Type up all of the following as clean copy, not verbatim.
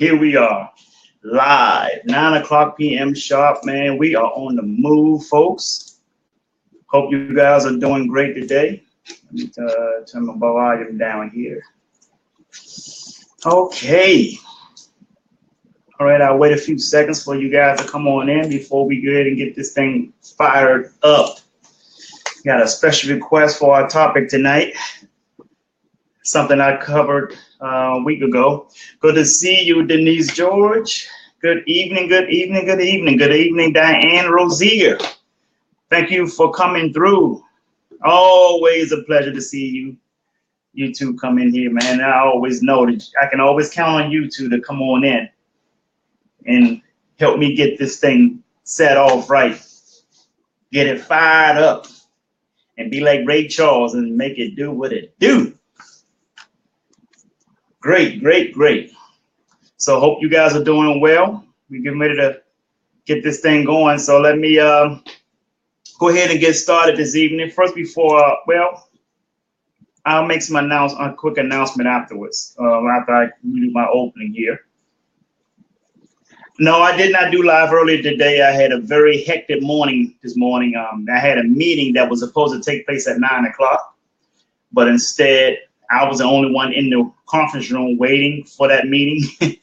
Here we are, live, 9 o'clock p.m. sharp, man. We are on the move, folks. Hope you guys are doing great today. Let me turn my volume down here. Okay. All right, I'll wait a few seconds for you guys to come on in before we go ahead and get this thing fired up. Got a special request for our topic tonight. Something I covered a week ago. Good to see you, Denise George. Good evening, good evening, good evening. Good evening, Diane Rozier. Thank you for coming through. Always a pleasure to see you. You two come in here, man. I always know that I can always count on you two to come on in and help me get this thing set off right. Get it fired up and be like Ray Charles and make it do what it do. Great, great, great. So hope you guys are doing well. We're getting ready to get this thing going. So let me go ahead and get started this evening. First, before, I'll make a quick announcement afterwards, after I do my opening here. No, I did not do live earlier today. I had a very hectic morning this morning. I had a meeting that was supposed to take place at 9 o'clock, but instead I was the only one in the conference room waiting for that meeting,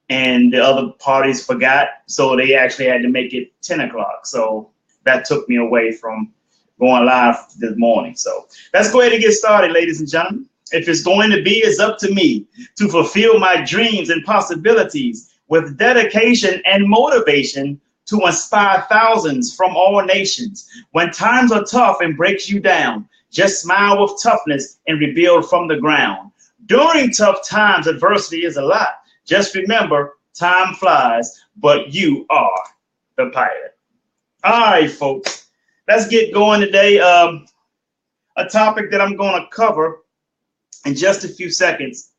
and the other parties forgot, so they actually had to make it 10 o'clock. So that took me away from going live this morning. So let's go ahead and get started, ladies and gentlemen. If it's going to be, it's up to me to fulfill my dreams and possibilities with dedication and motivation to inspire thousands from all nations. When times are tough and breaks you down, just smile with toughness and rebuild from the ground. During tough times, adversity is a lot. Just remember, time flies, but you are the pilot. All right, folks, let's get going today. A topic that I'm going to cover in just a few seconds.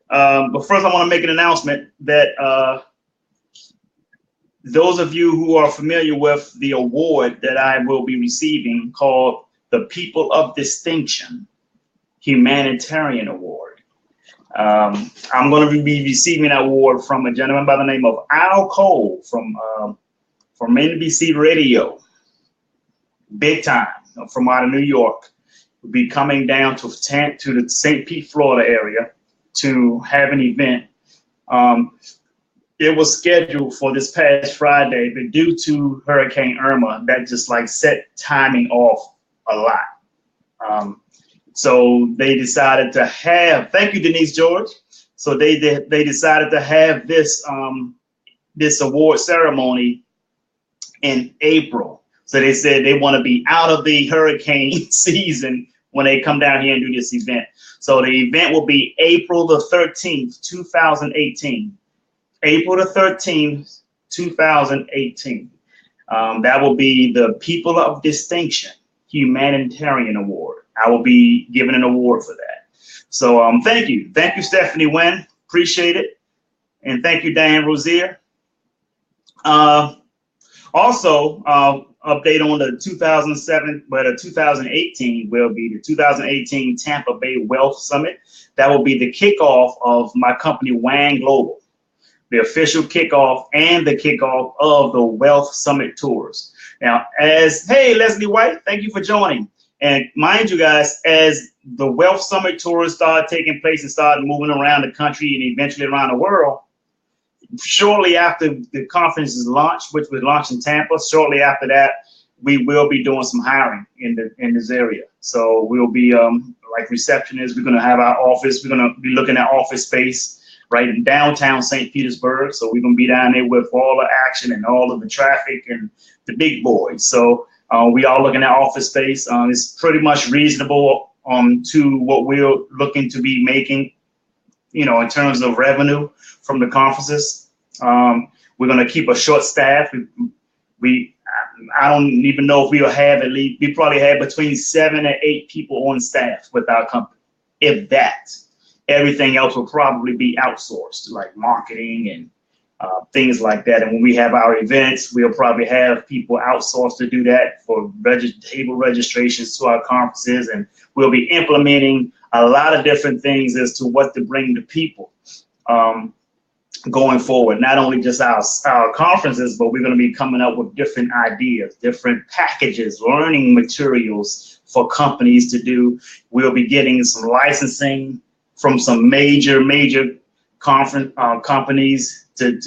But first, I want to make an announcement that those of you who are familiar with the award that I will be receiving called the People of Distinction Humanitarian Award. I'm going to be receiving an award from a gentleman by the name of Al Cole from NBC Radio. Big time, from out of New York. Will be coming down to the St. Pete, Florida area to have an event. It was scheduled for this past Friday, but due to Hurricane Irma, that just like set timing off a lot. So they decided to have, thank you, Denise George. So they decided to have this award ceremony in April. So they said they want to be out of the hurricane season when they come down here and do this event. So the event will be April the 13th, 2018. April the 13th, 2018. That will be the People of Distinction Humanitarian Award. I will be giving an award for that. So thank you. Thank you, Stephanie Wynn. Appreciate it. And thank you, Diane Rozier. Also, update on the 2007, but the 2018 will be the 2018 Tampa Bay Wealth Summit. That will be the kickoff of my company, Wang Global, the official kickoff and the kickoff of the Wealth Summit Tours. Now, hey, Leslie White, thank you for joining. And mind you guys, as the Wealth Summit Tours start taking place and start moving around the country and eventually around the world, shortly after the conference is launched, which will launch in Tampa, shortly after that, we will be doing some hiring in this area. So we'll be like receptionists. We're going to have our office. We're going to be looking at office space right in downtown St. Petersburg. So we're going to be down there with all the action and all of the traffic and the big boys. So we are looking at office space. It's pretty much reasonable to what we're looking to be making, in terms of revenue from the conferences. We're going to keep a short staff. I don't even know if we'll have we probably have between 7 and 8 people on staff with our company, if that. Everything else will probably be outsourced, like marketing and things like that. And when we have our events, we'll probably have people outsourced to do that for table registrations to our conferences. And we'll be implementing a lot of different things as to what to bring to people. going forward. Not only just our conferences, but we're going to be coming up with different ideas, different packages, learning materials for companies to do. We'll be getting some licensing from some major conference companies to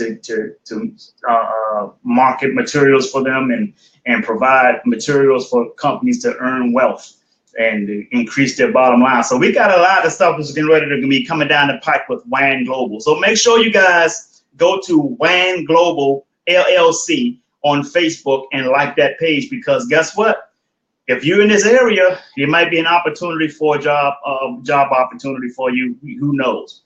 market materials for them and provide materials for companies to earn wealth and increase their bottom line. So we got a lot of stuff that's getting ready to be coming down the pipe with WAN Global. So make sure you guys go to WAN Global LLC on Facebook and like that page, because guess what? If you're in this area, it might be an opportunity for a job opportunity for you. Who knows?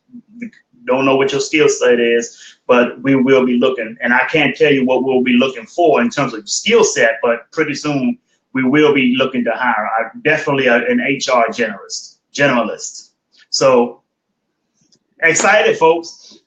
Don't know what your skill set is, but we will be looking. And I can't tell you what we'll be looking for in terms of skill set, but pretty soon we will be looking to hire. Definitely an HR generalist. So excited, folks.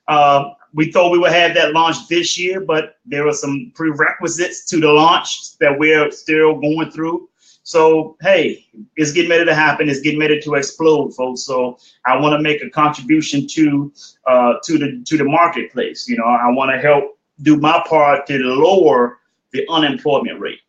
We thought we would have that launch this year, but there are some prerequisites to the launch that we're still going through. So, hey, it's getting ready to happen. It's getting ready to explode, folks. So I want to make a contribution to the marketplace. You know, I want to help do my part to lower the unemployment rate.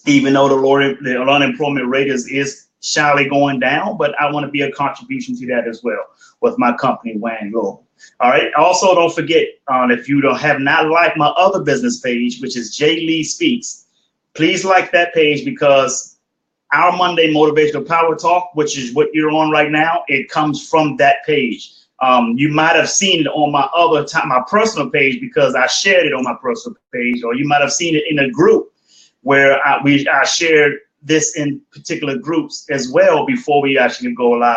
Even though the unemployment rate is shyly going down, but I want to be a contribution to that as well with my company, WAN Global. All right. Also, don't forget, if you have not liked my other business page, which is Jay Lee Speaks, please like that page, because our Monday Motivational Power Talk, which is what you're on right now, it comes from that page. You might have seen it on my personal page, because I shared it on my personal page, or you might have seen it in a group where I shared this in particular groups as well before we actually go live.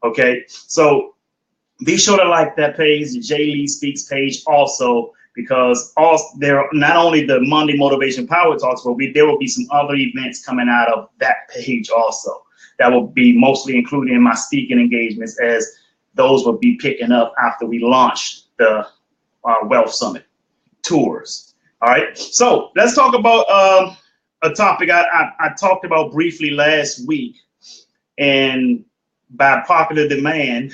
Okay, so be sure to like that page, the Jay Lee Speaks page also, because there not only the Monday Motivation Power Talks, but there will be some other events coming out of that page also that will be mostly included in my speaking engagements, as those will be picking up after we launch the Wealth Summit tours. All right, so let's talk about a topic I talked about briefly last week, and by popular demand,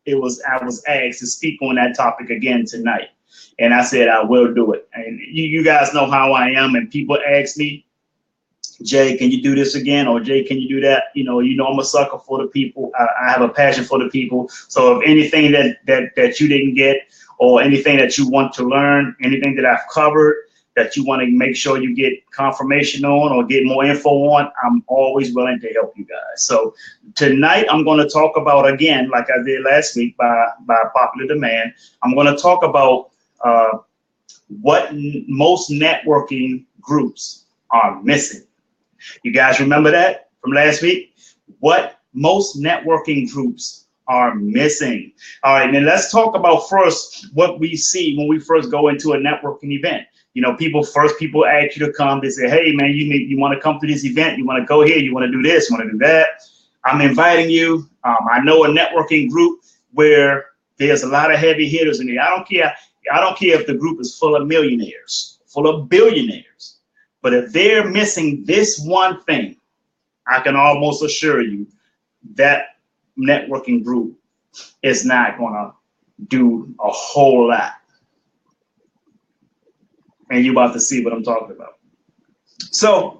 I was asked to speak on that topic again tonight, and I said I will do it. And you guys know how I am, and people ask me, Jay, can you do this again? Or Jay, can you do that? You know I'm a sucker for the people. I have a passion for the people. So if anything that you didn't get, or anything that you want to learn, anything that I've covered that you want to make sure you get confirmation on or get more info on, I'm always willing to help you guys. So tonight I'm going to talk about, again, like I did last week by popular demand, I'm going to talk about what most networking groups are missing. You guys remember that from last week? What most networking groups are missing. All right, then let's talk about first what we see when we first go into a networking event. You know, people ask you to come. They say, hey, man, you want to come to this event? You want to go here? You want to do this? You want to do that? I'm inviting you. I know a networking group where there's a lot of heavy hitters in there. I don't care if the group is full of millionaires, full of billionaires. But if they're missing this one thing, I can almost assure you that networking group is not going to do a whole lot. And you're about to see what I'm talking about. So,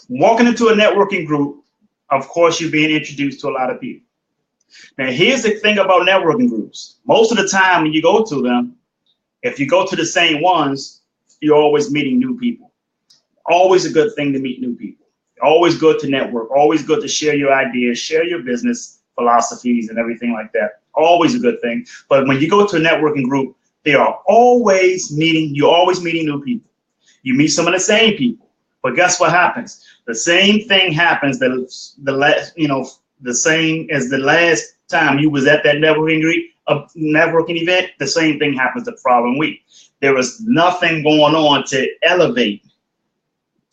walking into a networking group, of course, you're being introduced to a lot of people. Now, here's the thing about networking groups. Most of the time when you go to them, if you go to the same ones, you're always meeting new people. Always a good thing to meet new people. Always good to network. Always good to share your ideas, share your business philosophies and everything like that. Always a good thing. But when you go to a networking group, you're always meeting new people. You meet some of the same people. But guess what happens? The same thing happens the same as the last time you was at that networking event, the same thing happens the following week. There was nothing going on to elevate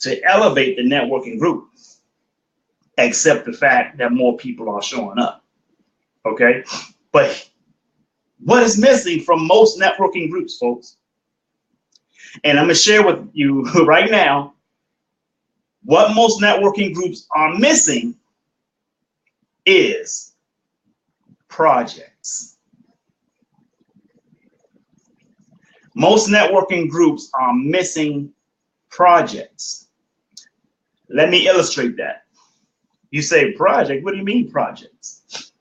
the networking group, except the fact that more people are showing up. Okay? But what is missing from most networking groups, folks? And I'm going to share with you right now what most networking groups are missing is projects. Most networking groups are missing projects. Let me illustrate that. You say project, what do you mean projects?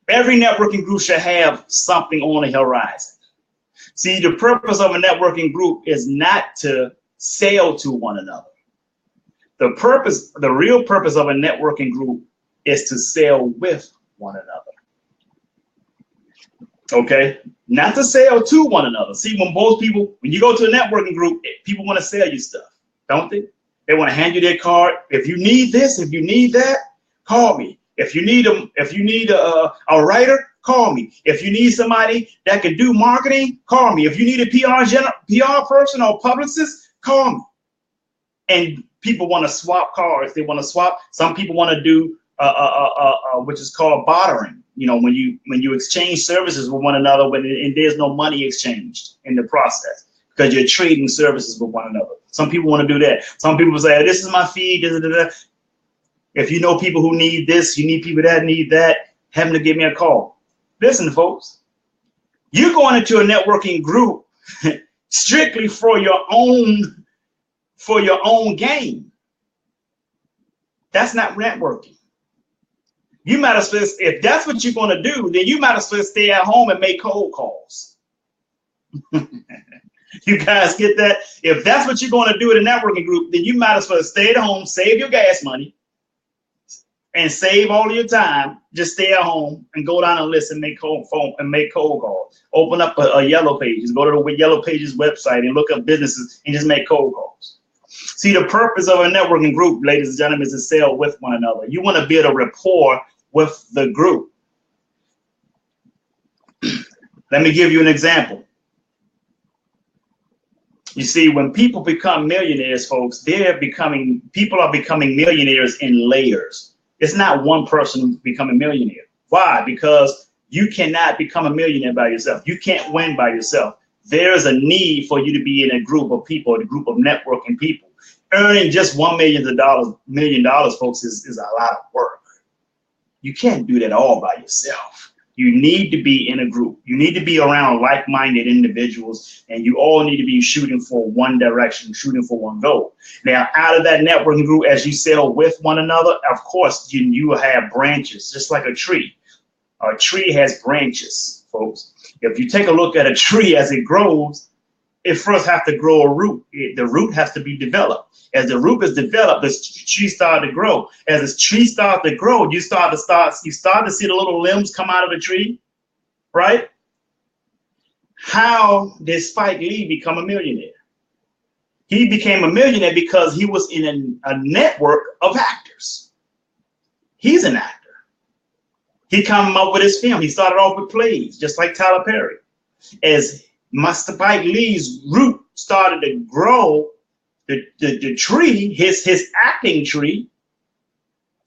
Every networking group should have something on the horizon. See, the purpose of a networking group is not to sell to one another. The real purpose of a networking group is to sell with one another. Okay? Not to sell to one another. See, when you go to a networking group, people want to sell you stuff, don't they? They want to hand you their card. If you need this, if you need that, call me. If you need a writer, call me. If you need somebody that can do marketing, call me. If you need a PR person or publicist, call me. And people want to swap cards. They want to swap. Some people want to do which is called bartering. You know, when you exchange services with one another, and there's no money exchanged in the process because you're trading services with one another. Some people want to do that. Some people say, "This is my fee." If you know people who need this, you need people that need that, have them to give me a call. Listen, folks, you're going into a networking group strictly for your own gain. That's not networking. You might as well, if that's what you're going to do, then you might as well stay at home and make cold calls. You guys get that? If that's what you're going to do in a networking group, then you might as well stay at home, save your gas money, and save all your time. Just stay at home and go down and listen, make cold calls. Open up a Yellow Pages, go to the Yellow Pages website and look up businesses and just make cold calls. See, the purpose of a networking group, ladies and gentlemen, is to sell with one another. You want to build a rapport with the group. Let me give you an example. You see, when people become millionaires, folks, people are becoming millionaires in layers. It's not one person becoming a millionaire. Why? Because you cannot become a millionaire by yourself. You can't win by yourself. There's a need for you to be in a group of people, a group of networking people. Earning just $1 million, folks, is a lot of work. You can't do that all by yourself. You need to be in a group. You need to be around like-minded individuals, and you all need to be shooting for one direction, shooting for one goal. Now, out of that networking group, as you sell with one another, of course, you have branches, just like a tree. A tree has branches, folks. If you take a look at a tree as it grows, it first has to grow a root. The root has to be developed. As the root is developed, the tree starts to grow. As the tree starts to grow, you start to see the little limbs come out of the tree, right? How did Spike Lee become a millionaire? He became a millionaire because he was in a network of actors. He's an actor. He came up with his film. He started off with plays, just like Tyler Perry. As Spike Lee's root started to grow, the tree, his acting tree,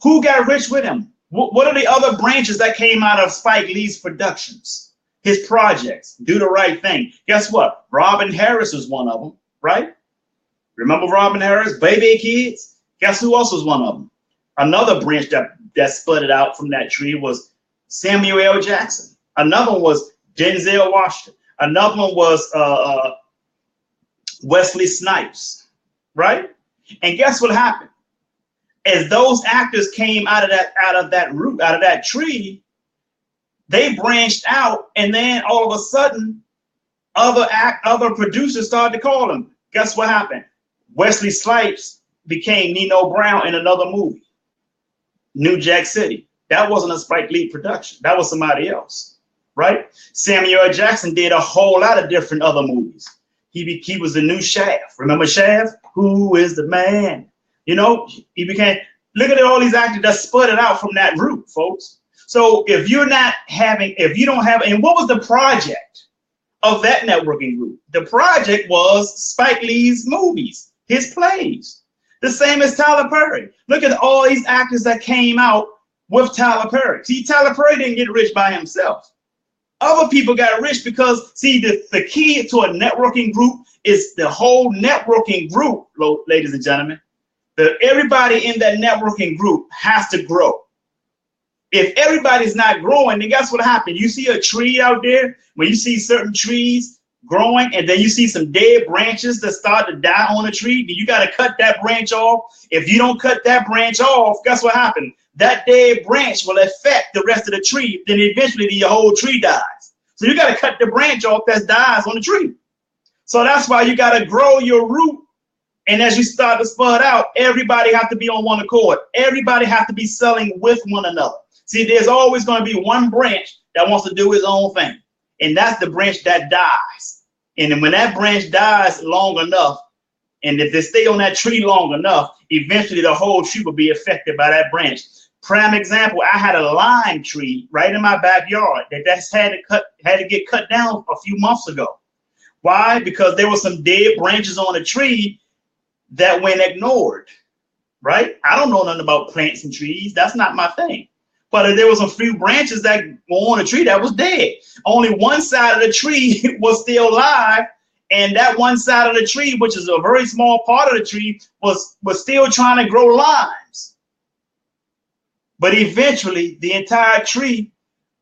who got rich with him? What are the other branches that came out of Spike Lee's productions? His projects, Do the Right Thing. Guess what? Robin Harris was one of them, right? Remember Robin Harris, Baby Kids? Guess who else was one of them? Another branch that split it out from that tree was Samuel L. Jackson. Another one was Denzel Washington. Another one was Wesley Snipes. Right? And guess what happened? As those actors came out of that root, out of that tree, they branched out, and then all of a sudden, other producers started to call them. Guess what happened? Wesley Snipes became Nino Brown in another movie, New Jack City. That wasn't a Spike Lee production. That was somebody else, right? Samuel L. Jackson did a whole lot of different other movies. He was the new Shaft. Remember Shaft? Who is the man? You know, he became, look at all these actors that split it out from that root, folks. So if you don't have, and what was the project of that networking group? The project was Spike Lee's movies, his plays. The same as Tyler Perry. Look at all these actors that came out with Tyler Perry. See, Tyler Perry didn't get rich by himself. Other people got rich because, see, the key to a networking group is the whole networking group, ladies and gentlemen. Everybody in that networking group has to grow. If everybody's not growing, then guess what happens? You see a tree out there, when you see certain trees, growing, and then you see some dead branches that start to die on a tree, then you got to cut that branch off. If you don't cut that branch off, guess what happened? That dead branch will affect the rest of the tree. Then eventually your whole tree dies. So you got to cut the branch off that dies on the tree. So that's why you got to grow your root. And as you start to spud out, everybody have to be on one accord. Everybody have to be selling with one another. See, there's always going to be one branch that wants to do his own thing. And that's the branch that dies. And then when that branch dies long enough, and if they stay on that tree long enough, eventually the whole tree will be affected by that branch. Prime example, I had a lime tree right in my backyard that's had to get cut down a few months ago. Why? Because there were some dead branches on the tree that went ignored, right? I don't know nothing about plants and trees. That's not my thing. But there was a few branches that were on a tree that was dead. Only one side of the tree was still alive, and that one side of the tree, which is a very small part of the tree, was still trying to grow limes. But eventually, the entire tree,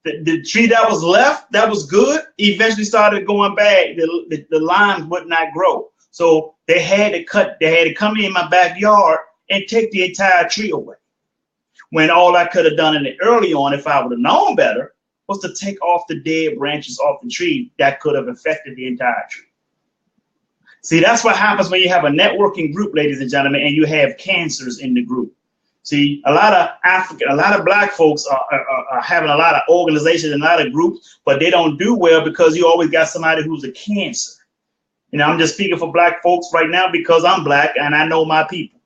the tree that was left, that was good, eventually started going bad. The limes would not grow. So they had to come in my backyard and take the entire tree away. When all I could have done in the early on, if I would have known better, was to take off the dead branches off the tree that could have affected the entire tree. See, that's what happens when you have a networking group, ladies and gentlemen, and you have cancers in the group. See, a lot of black folks are having a lot of organizations and a lot of groups, but they don't do well because you always got somebody who's a cancer. You know, I'm just speaking for black folks right now because I'm black and I know my people.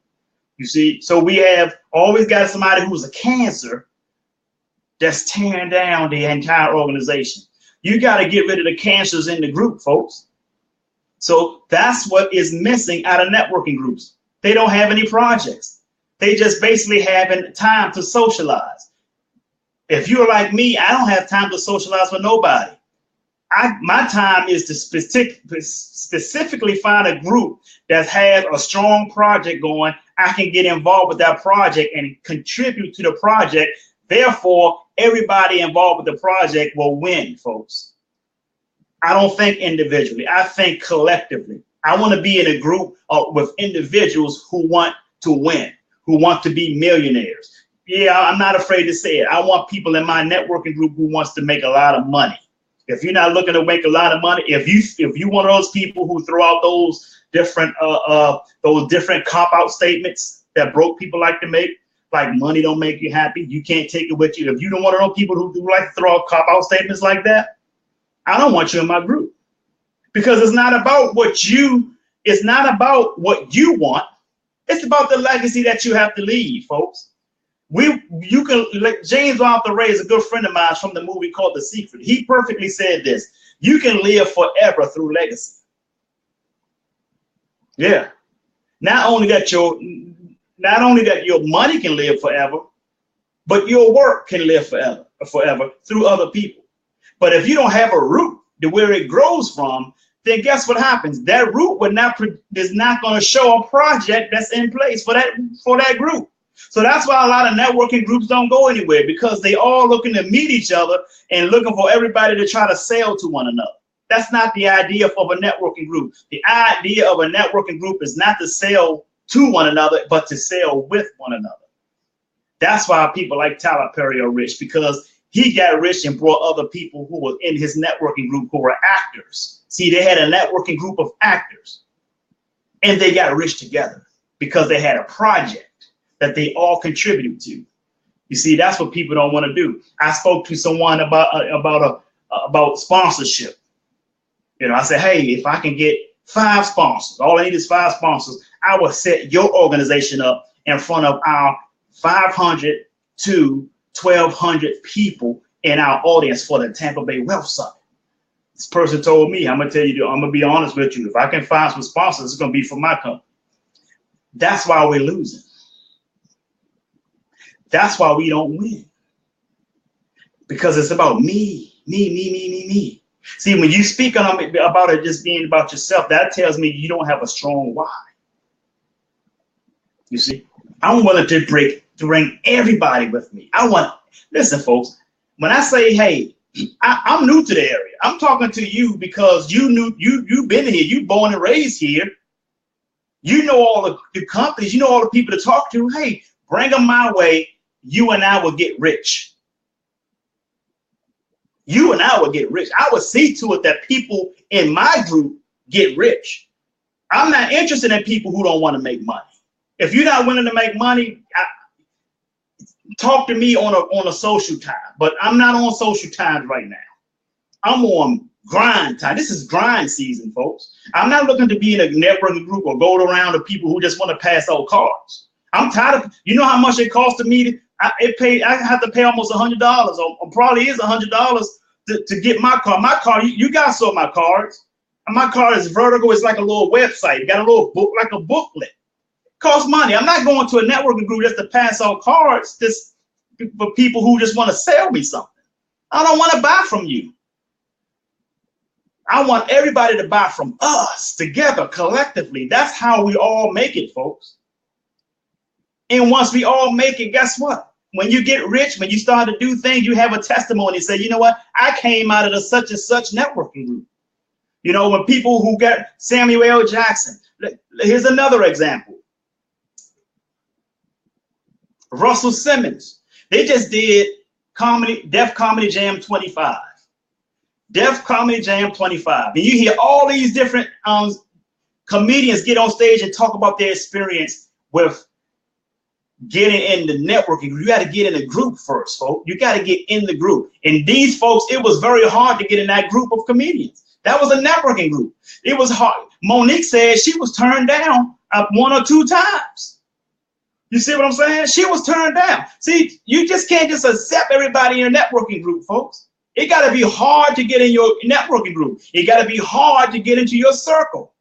You see, so we have always got somebody who's a cancer that's tearing down the entire organization. You got to get rid of the cancers in the group, folks. So that's what is missing out of networking groups. They don't have any projects. They just basically having time to socialize. If you're like me, I don't have time to socialize with nobody. My time is to specifically find a group that has a strong project going. I can get involved with that project and contribute to the project. Therefore, everybody involved with the project will win, folks. I don't think individually. I think collectively. I want to be in a group with individuals who want to win, who want to be millionaires. Yeah, I'm not afraid to say it. I want people in my networking group who wants to make a lot of money. If you're not looking to make a lot of money, if you one of those people who throw out those different cop-out statements that broke people like to make, like money don't make you happy, you can't take it with you. If you don't want to know people who do like to throw out cop-out statements like that, I don't want you in my group. Because it's not about what you want. It's about the legacy that you have to leave, folks. You can, like James Arthur Ray is a good friend of mine from the movie called The Secret. He perfectly said this: you can live forever through legacy. Yeah. Not only that your money can live forever, but your work can live forever through other people. But if you don't have a root to where it grows from, then guess what happens? That root is not going to show a project that's in place for that group. So that's why a lot of networking groups don't go anywhere, because they all looking to meet each other and looking for everybody to try to sell to one another. That's not the idea of a networking group. The idea of a networking group is not to sell to one another, but to sell with one another. That's why people like Tyler Perry are rich, because he got rich and brought other people who were in his networking group who were actors. See, they had a networking group of actors, and they got rich together because they had a project that they all contributed to. You see, that's what people don't want to do. I spoke to someone about sponsorship. You know, I said, hey, if I can get 5 sponsors, all I need is 5 sponsors, I will set your organization up in front of our 500 to 1,200 people in our audience for the Tampa Bay Wealth Summit. This person told me, I'm going to be honest with you, if I can find some sponsors, it's going to be for my company. That's why we're losing. That's why we don't win. Because it's about me. See, when you speak about it just being about yourself, that tells me you don't have a strong why. You see, I'm willing to bring everybody with me. Listen, folks, when I say, hey, I'm new to the area. I'm talking to you because you've been here, you born and raised here. You know all the companies, you know all the people to talk to. Hey, bring them my way. You and I will get rich. You and I will get rich. I will see to it that people in my group get rich. I'm not interested in people who don't want to make money. If you're not willing to make money, talk to me on a social time. But I'm not on social times right now. I'm on grind time. This is grind season, folks. I'm not looking to be in a networking group or go around to people who just want to pass out cards. I'm tired of, you know how much it costs to me? I have to pay almost $100 or probably is $100 to get my card. My card, you guys saw my cards. My card is vertical. It's like a little website. It got a little book, like a booklet. It costs money. I'm not going to a networking group just to pass out cards just for people who just want to sell me something. I don't want to buy from you. I want everybody to buy from us together, collectively. That's how we all make it, folks. And once we all make it, guess what? When you get rich, when you start to do things, you have a testimony. Say, you know what? I came out of the such and such networking group. You know, when people who got Samuel L. Jackson. Here's another example. Russell Simmons. They just did Def Comedy Jam 25. Def Comedy Jam 25. And you hear all these different comedians get on stage and talk about their experience with getting in the networking. You got to get in the group first, folks. You got to get in the group. And these folks, it was very hard to get in that group of comedians. That was a networking group. It was hard. Monique said she was turned down 1 or 2 times. You see what I'm saying? She was turned down. See, you just can't just accept everybody in a networking group, folks. It got to be hard to get in your networking group. It got to be hard to get into your circle.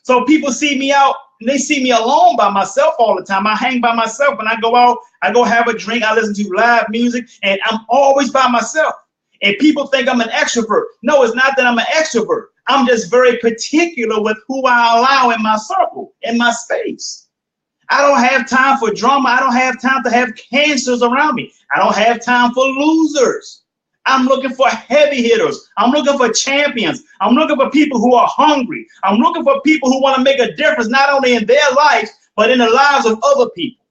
So people see me out, and they see me alone by myself all the time. I hang by myself. When I go out, I go have a drink. I listen to live music, and I'm always by myself. And people think I'm an extrovert. No, it's not that I'm an extrovert. I'm just very particular with who I allow in my circle, in my space. I don't have time for drama. I don't have time to have cancers around me. I don't have time for losers. I'm looking for heavy hitters. I'm looking for champions. I'm looking for people who are hungry. I'm looking for people who want to make a difference, not only in their lives, but in the lives of other people.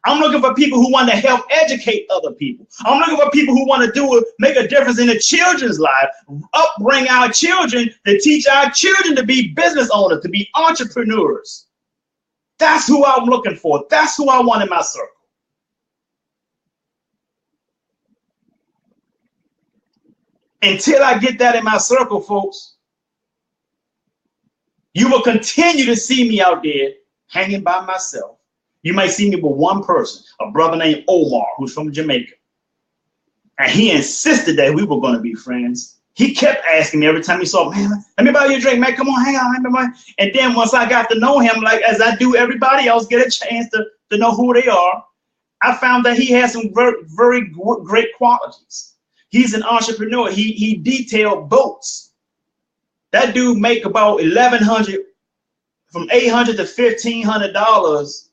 I'm looking for people who want to help educate other people. I'm looking for people who want to make a difference in the children's life, upbring our children, to teach our children to be business owners, to be entrepreneurs. That's who I'm looking for. That's who I want in my circle. Until I get that in my circle, folks, you will continue to see me out there hanging by myself. You might see me with one person, a brother named Omar, who's from Jamaica. And he insisted that we were going to be friends. He kept asking me every time he saw, man, let me buy you a drink, man. Come on, hang on. And then once I got to know him, like as I do everybody else, get a chance to know who they are, I found that he has some very, very great qualities. He's an entrepreneur. He detailed boats. That dude make about $1,100, from $800 to $1,500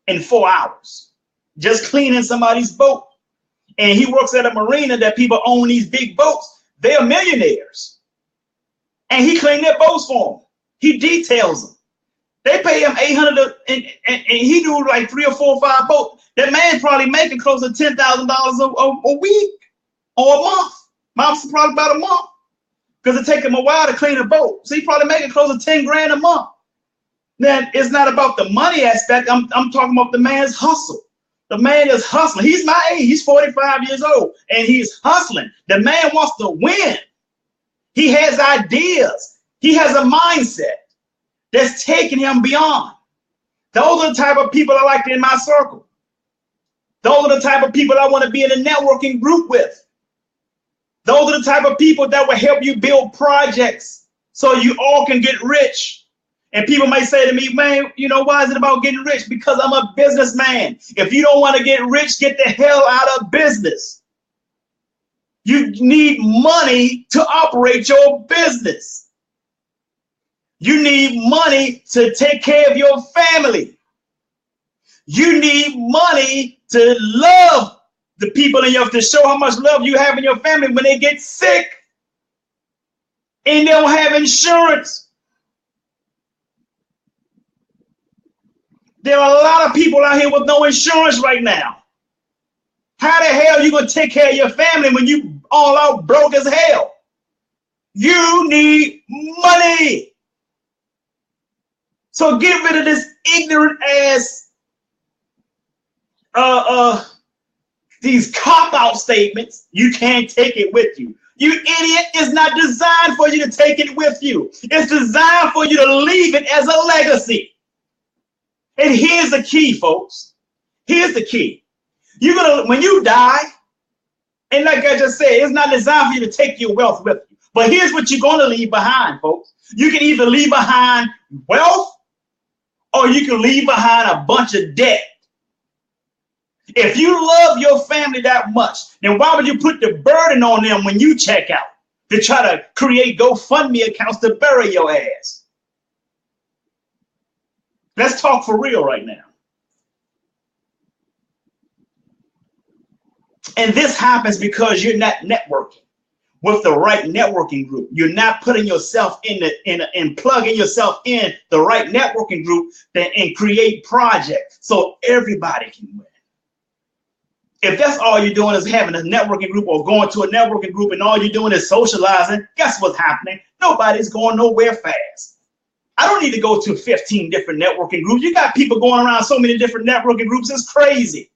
in 4 hours, just cleaning somebody's boat. And he works at a marina that people own these big boats. They're millionaires. And he cleaned their boats for them. He details them. They pay him $800 and he do like 3 or 4 or 5 boats. That man's probably making close to $10,000 a week or a month. Mom's probably about a month, because it take him a while to clean a boat. So he probably making close to 10 grand a month. Then it's not about the money aspect. I'm talking about the man's hustle. The man is hustling. He's my age. He's 45 years old, and he's hustling. The man wants to win. He has ideas. He has a mindset that's taking him beyond. Those are the type of people I like in my circle. Those are the type of people I want to be in a networking group with. Those are the type of people that will help you build projects so you all can get rich. And people may say to me, man, you know, why is it about getting rich? Because I'm a businessman. If you don't want to get rich, get the hell out of business. You need money to operate your business. You need money to take care of your family. You need money to love the people in your, to show how much love you have in your family when they get sick and they don't have insurance. There are a lot of people out here with no insurance right now. How the hell are you going to take care of your family when you all out broke as hell? You need money. So get rid of this ignorant ass, these cop-out statements. You can't take it with you. You idiot, it's not designed for you to take it with you. It's designed for you to leave it as a legacy. And here's the key, folks. Here's the key. You're gonna, when you die, and like I just said, it's not designed for you to take your wealth with you. But here's what you're gonna leave behind, folks. You can either leave behind wealth or you can leave behind a bunch of debt. If you love your family that much, then why would you put the burden on them when you check out to try to create GoFundMe accounts to bury your ass? Let's talk for real right now. And this happens because you're not networking with the right networking group. You're not putting yourself and plugging yourself in the right networking group and create projects so everybody can win. If that's all you're doing is having a networking group or going to a networking group and all you're doing is socializing, guess what's happening? Nobody's going nowhere fast. I don't need to go to 15 different networking groups. You got people going around so many different networking groups. It's crazy.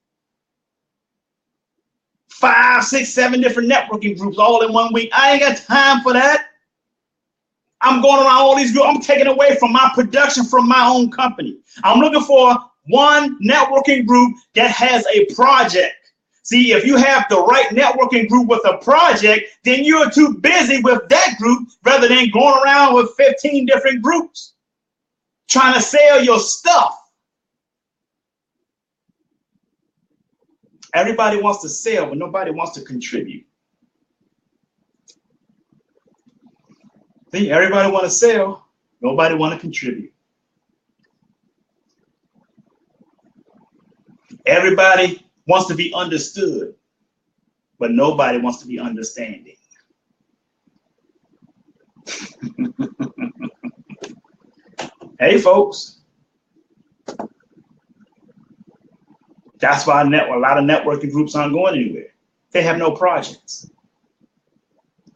5, 6, 7 different networking groups all in 1 week. I ain't got time for that. I'm going around all these groups. I'm taking away from my production from my own company. I'm looking for one networking group that has a project. See, if you have the right networking group with a project, then you're too busy with that group rather than going around with 15 different groups trying to sell your stuff. Everybody wants to sell, but nobody wants to contribute. See, everybody want to sell, nobody want to contribute. Everybody wants to be understood, but nobody wants to be understanding. Hey, folks. That's why a lot of networking groups aren't going anywhere. They have no projects.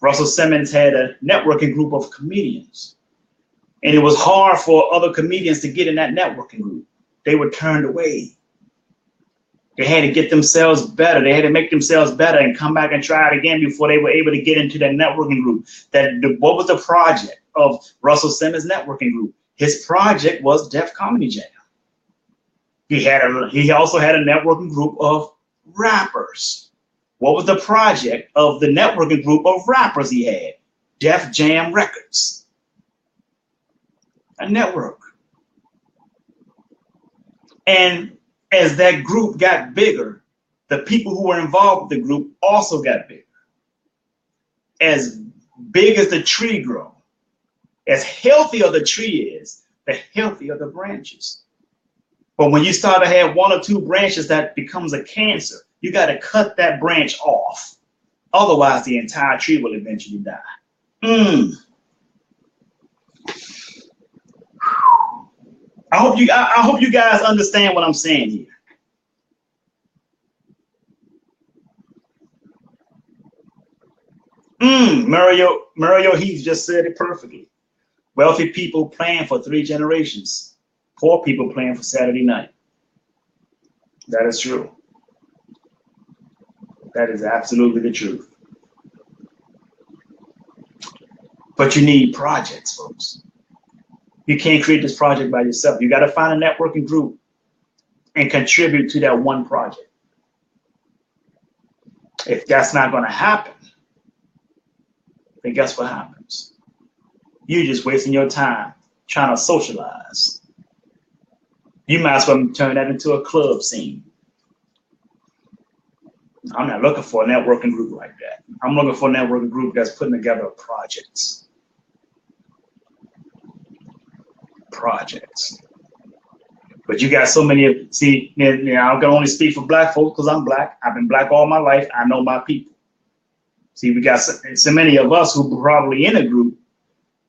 Russell Simmons had a networking group of comedians, and it was hard for other comedians to get in that networking group. They were turned away. They had to get themselves better. They had to make themselves better and come back and try it again before they were able to get into that networking group. What was the project of Russell Simmons' networking group? His project was Def Comedy Jam. He also had a networking group of rappers. What was the project of the networking group of rappers he had? Def Jam Records. A network. And as that group got bigger, the people who were involved with the group also got bigger. As big as the tree grows, as healthier the tree is, the healthier the branches. But when you start to have 1 or 2 branches that becomes a cancer, you got to cut that branch off. Otherwise, the entire tree will eventually die. I hope you guys understand what I'm saying here. Mario Heath just said it perfectly. Wealthy people plan for 3 generations. Poor people plan for Saturday night. That is true. That is absolutely the truth. But you need projects, folks. You can't create this project by yourself. You got to find a networking group and contribute to that one project. If that's not going to happen, then guess what happens? You're just wasting your time trying to socialize. You might as well turn that into a club scene. I'm not looking for a networking group like that. I'm looking for a networking group that's putting together projects. But you got so many, see, I can only speak for black folks because I'm black. I've been black all my life. I know my people. See, we got so many of us who are probably in a group,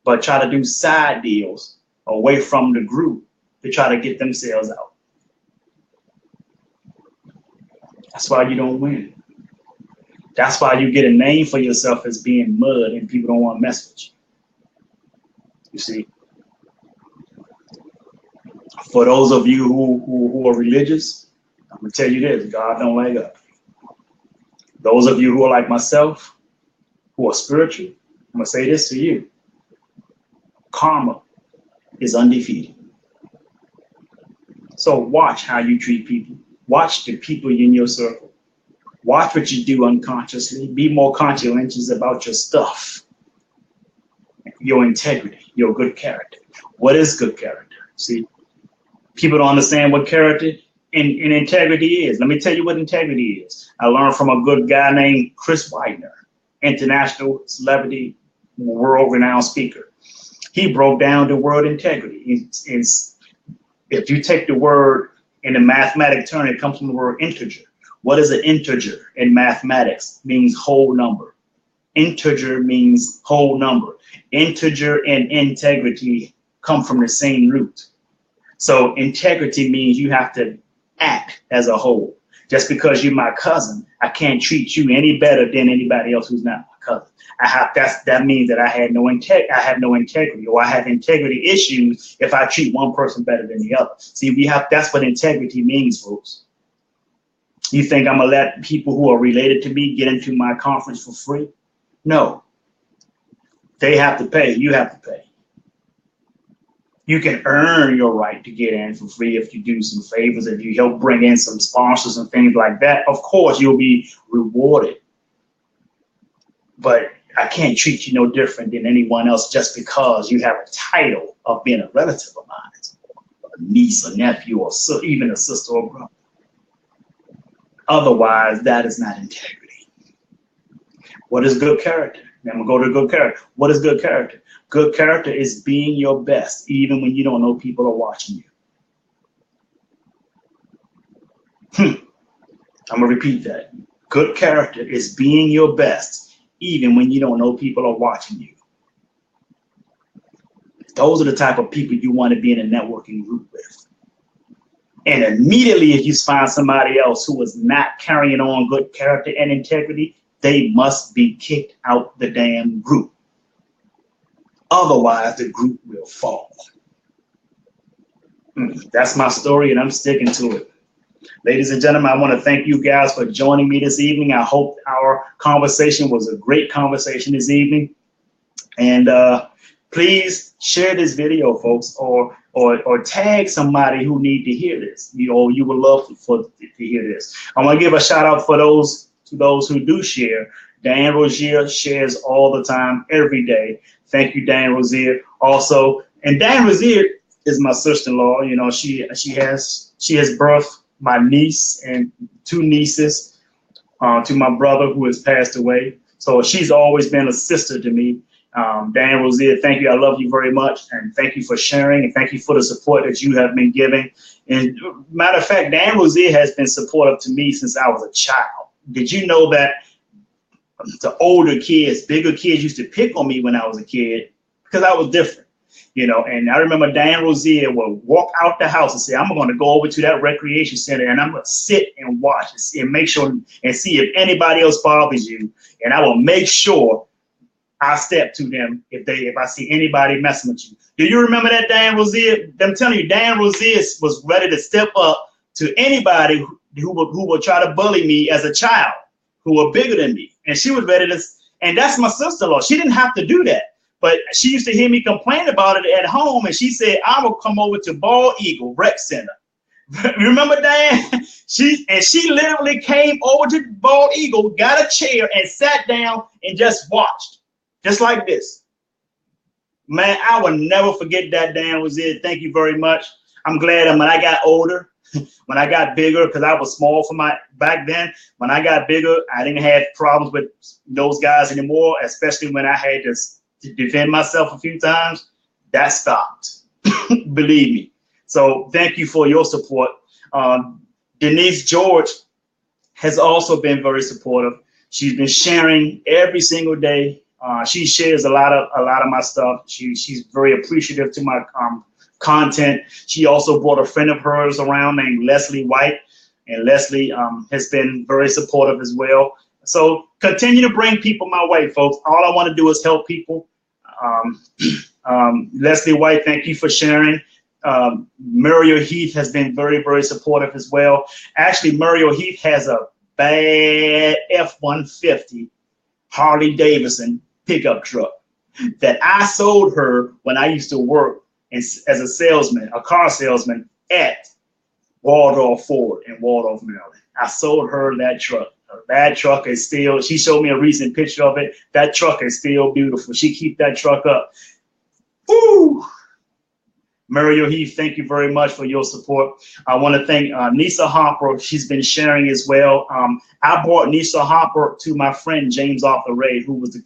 but try to do side deals away from the group to try to get themselves out. That's why you don't win. That's why you get a name for yourself as being mud and people don't want to mess with you. You see? For those of you who are religious, I'm going to tell you this, God don't like us. Those of you who are like myself, who are spiritual, I'm going to say this to you. Karma is undefeated. So watch how you treat people. Watch the people in your circle. Watch what you do unconsciously. Be more conscientious about your stuff, your integrity, your good character. What is good character? See, people don't understand what character and integrity is. Let me tell you what integrity is. I learned from a good guy named Chris Widener, international celebrity, world-renowned speaker. He broke down the word integrity. If you take the word in the mathematic term, it comes from the word integer. What is an integer in mathematics? It means whole number. Integer means whole number. Integer and integrity come from the same root. So integrity means you have to act as a whole. Just because you're my cousin, I can't treat you any better than anybody else who's not my cousin. That means that I have no integrity, or I have integrity issues if I treat one person better than the other. See, that's what integrity means, folks. You think I'm gonna let people who are related to me get into my conference for free? No. They have to pay. You have to pay. You can earn your right to get in for free if you do some favors, if you help bring in some sponsors and things like that. Of course, you'll be rewarded. But I can't treat you no different than anyone else just because you have a title of being a relative of mine, a niece, a nephew, or even a sister or brother. Otherwise, that is not integrity. What is good character? Then we'll go to good character. What is good character? Good character is being your best, even when you don't know people are watching you. I'm going to repeat that. Good character is being your best, even when you don't know people are watching you. Those are the type of people you want to be in a networking group with. And immediately, if you find somebody else who is not carrying on good character and integrity, they must be kicked out the damn group. Otherwise, the group will fall. That's my story, and I'm sticking to it. Ladies and gentlemen, I want to thank you guys for joining me this evening. I hope our conversation was a great conversation this evening. And please share this video, folks, or tag somebody who need to hear this. You would love to hear this. I want to give a shout out to those who do share. Dan Rozier shares all the time, every day. Thank you, Dan Rozier. Also, and Dan Rozier is my sister-in-law. You know, she has birthed my niece and two nieces to my brother who has passed away. So she's always been a sister to me. Dan Rozier, thank you. I love you very much. And thank you for sharing. And thank you for the support that you have been giving. And matter of fact, Dan Rozier has been supportive to me since I was a child. Did you know that the older kids, bigger kids used to pick on me when I was a kid because I was different, you know? And I remember Dan Rozier would walk out the house and say, I'm going to go over to that recreation center and I'm going to sit and watch and make sure and see if anybody else bothers you. And I will make sure I step to them if I see anybody messing with you. Do you remember that, Dan Rozier? I'm telling you, Dan Rozier was ready to step up to anybody who would try to bully me as a child, who were bigger than me. And she was ready to, and that's my sister-in-law. She didn't have to do that, but she used to hear me complain about it at home. And she said, I will come over to Bald Eagle Rec Center. Remember, Diane? She literally came over to Bald Eagle, got a chair and sat down and just watched, just like this. Man, I will never forget that. Dan was it. Thank you very much. I'm glad that when I got older, when I got bigger, because I was small for back then, when I got bigger, I didn't have problems with those guys anymore, especially when I had to defend myself a few times. That stopped, believe me. So thank you for your support. Denise George has also been very supportive. She's been sharing every single day. She shares a lot of my stuff. She's very appreciative to my content. She also brought a friend of hers around named Leslie White, and Leslie has been very supportive as well. So continue to bring people my way, folks. All I want to do is help people. Leslie White, thank you for sharing. Muriel Heath has been very, very supportive as well. Actually, Muriel Heath has a bad F-150 Harley Davidson pickup truck that I sold her when I used to work as a salesman, a car salesman at Waldorf Ford in Waldorf, Maryland. I sold her that truck. That truck is still, she showed me a recent picture of it. That truck is still beautiful. She keep that truck up. Woo! Muriel Heath, thank you very much for your support. I want to thank Nisa Hopper. She's been sharing as well. I brought Nisa Hopper to my friend James Arthur Ray, who was the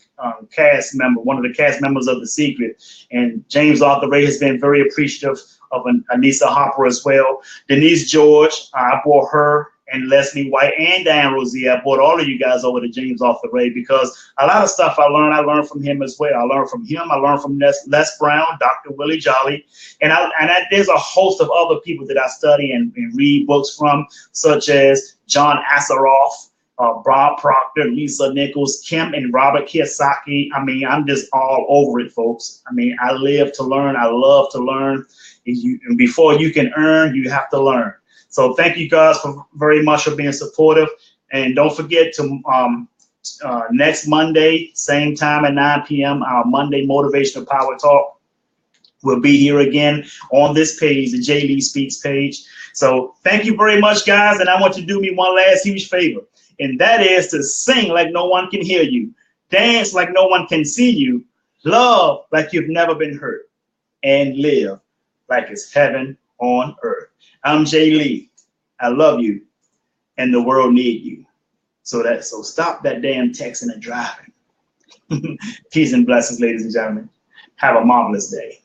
cast member, one of the cast members of The Secret. And James Arthur Ray has been very appreciative of Nisa Hopper as well. Denise George, I brought her, and Leslie White and Dan Rosie. I brought all of you guys over to James Arthur Ray because a lot of stuff I learned from him as well. I learned from him. I learned from Les Brown, Dr. Willie Jolly, and there's a host of other people that I study and read books from, such as John Assaroff, Bob Proctor, Lisa Nichols, Kim and Robert Kiyosaki. I mean, I'm just all over it, folks. I mean, I live to learn. I love to learn. And before you can earn, you have to learn. So thank you guys very much for being supportive. And don't forget to next Monday, same time at 9 p.m., our Monday Motivational Power Talk will be here again on this page, the Jay Lee Speaks page. So thank you very much, guys. And I want you to do me one last huge favor, and that is to sing like no one can hear you, dance like no one can see you, love like you've never been hurt, and live like it's heaven on earth. I'm Jay Lee. I love you, and the world need you. So stop that damn texting and driving. Peace and blessings, ladies and gentlemen. Have a marvelous day.